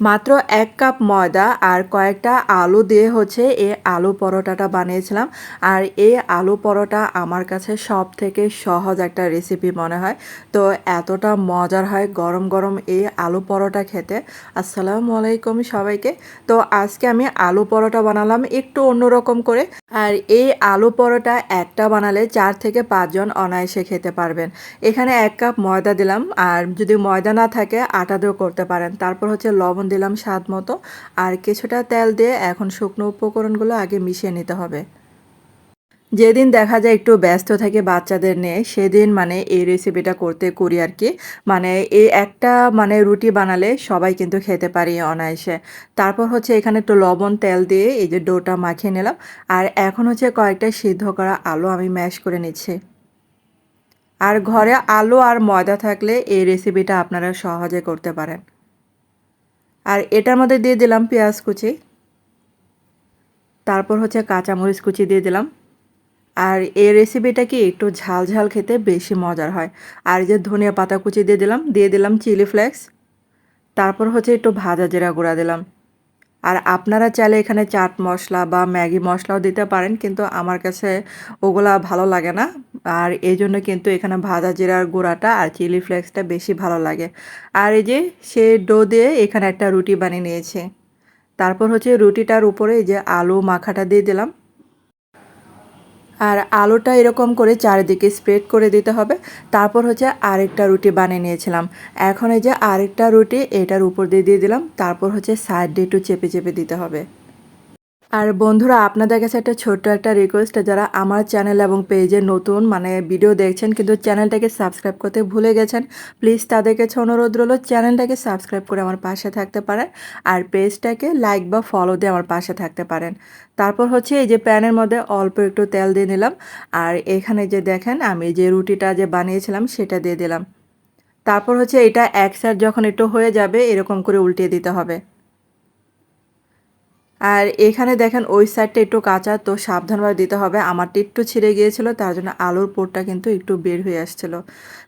মাত্র ১ কাপ ময়দা আর কয়েকটা আলু দিয়ে এই আলু পরোটাটা বানিয়েছিলাম। আর এই আলু পরোটা আমার কাছে সবথেকে সহজ একটা রেসিপি মনে হয়। তো এতটা মজার হয় গরম, গরম এই আলু পরোটা খেতে। আসসালামু আলাইকুম সবাইকে। তো আজকে আমি আলু পরোটা বানালাম একটু অন্যরকম করে। আর এই আলু পরোটা একটা বানালে ৪ থেকে ৫ জন অনায়াসে খেতে পারবেন। এখানে ১ কাপ ময়দা দিলাম, আর যদি ময়দা না থাকে আটা দিয়েও করতে পারেন। তারপর লবণ দিলাম স্বাদ মতো, আর কিছুটা তেল দিয়ে এখন শুকনো উপকরণগুলো আগে মিশিয়ে নিতে হবে। যেদিন দেখা যায় একটু ব্যস্ত থাকি বাচ্চাদের নিয়ে, সেদিন এই রেসিপিটা করি আর কি। এই একটা রুটি বানালে সবাই কিন্তু খেতে পারি অনায়াসে। তারপর এখানে একটু লবণ তেল দিয়ে এই যে ডোটা মাখিয়ে নিলাম। আর এখন কয়েকটা সিদ্ধ করা আলু আমি ম্যাশ করে নিচ্ছি। আর ঘরে আলু আর ময়দা থাকলে এই রেসিপিটা আপনারা সহজে করতে পারেন। আর এটার মধ্যে দিয়ে দিলাম পেঁয়াজ কুচি, তারপর কাঁচামরিচ কুচি দিয়ে দিলাম। আর এই রেসিপিটা কি একটু ঝাল ঝাল খেতে বেশি মজার হয়। আর এই যে ধনিয়া পাতা কুচি দিয়ে দিলাম চিলি ফ্লেক্স। তারপর একটু ভাজা জিরা গুঁড়া দিলাম। আর আপনারা চাইলে এখানে চাট মশলা বা ম্যাগি মশলাও দিতে পারেন, কিন্তু আমার কাছে ওগুলা ভালো লাগে না। আর এই জন্য কিন্তু এখানে ভাজা জিরার গুঁড়াটা আর চিলি ফ্লেক্সটা বেশি ভালো লাগে। আর এই যে সে ডো দিয়ে এখানে একটা রুটি বানিয়ে নিয়েছি। তারপর রুটিটার উপরে এই যে আলু মাখাটা দিয়ে দিলাম। আর আলুটা এরকম করে চারিদিকে স্প্রেড করে দিতে হবে। তারপর আরেকটা রুটি বানিয়ে নিয়েছিলাম। এখন এই যে আরেকটা রুটি এটার উপর দিয়ে দিলাম। তারপর সাইড দিয়ে একটু চেপে চেপে দিতে হবে। আর বন্ধুরা, আপনাদের কাছে একটা ছোট্ট একটা রিকোয়েস্ট, যারা আমার চ্যানেল এবং পেজে নতুন ভিডিও দেখছেন কিন্তু চ্যানেলটাকে সাবস্ক্রাইব করতে ভুলে গেছেন, প্লিজ তাদের কাছে অনুরোধ রইল চ্যানেলটাকে সাবস্ক্রাইব করে আমার পাশে থাকতে পারেন। আর পেজটাকে লাইক বা ফলো দিয়ে আমার পাশে থাকতে পারেন। তারপর এই যে প্যানের মধ্যে অল্প একটু তেল দিয়ে নিলাম। আর এখানে যে দেখেন আমি যে রুটিটা যে বানিয়েছিলাম সেটা দিয়ে দিলাম। তারপর এটা এক সাইড যখন একটু হয়ে যাবে এরকম করে উল্টিয়ে দিতে হবে। আর এখানে দেখেন ওই সাইডটা একটু কাঁচা, তো সাবধানভাবে দিতে হবে। আমারটা একটু ছিঁড়ে গিয়েছিল, তার জন্য আলুর পুরটা কিন্তু একটু বের হয়ে আসছিল।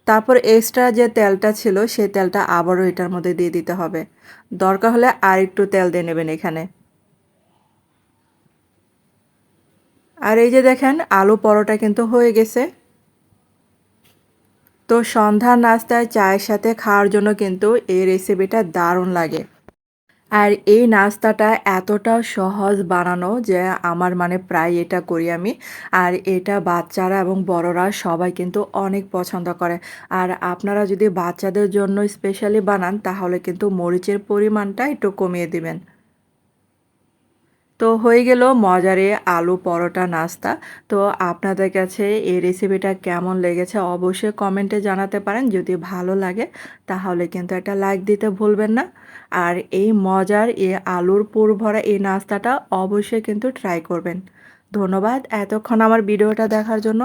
তারপর এক্সট্রা যে তেলটা ছিল সেই তেলটা আবারও এটার মধ্যে দিয়ে দিতে হবে। দরকার হলে আর একটু তেল দিয়ে নেবেন এখানে। আর এই যে দেখেন আলু পরোটা কিন্তু হয়ে গেছে। তো সন্ধ্যার নাস্তায় চায়ের সাথে খাওয়ার জন্য কিন্তু এই রেসিপিটা দারুণ লাগে। আর এই নাস্তাটা এতটা সহজ বানানো যে আমার প্রায় এটা করি আমি। আর এটা বাচ্চারা এবং বড়রা সবাই কিন্তু অনেক পছন্দ করে। আর আপনারা যদি বাচ্চাদের জন্য স্পেশালি বানান তাহলে কিন্তু মরিচের পরিমাণটা একটু কমিয়ে দিবেন। তো হয়ে গেল মজার এই আলু পরোটা নাস্তা। তো আপনাদের কাছে এই রেসিপিটা কেমন লেগেছে অবশ্যই কমেন্টে জানাতে পারেন। যদি ভালো লাগে তাহলে কিন্তু একটা লাইক দিতে ভুলবেন না। আর এই মজার এই আলুর পুর ভরা এই নাস্তাটা অবশ্যই কিন্তু ট্রাই করবেন। ধন্যবাদ এতক্ষণ আমার ভিডিওটা দেখার জন্য।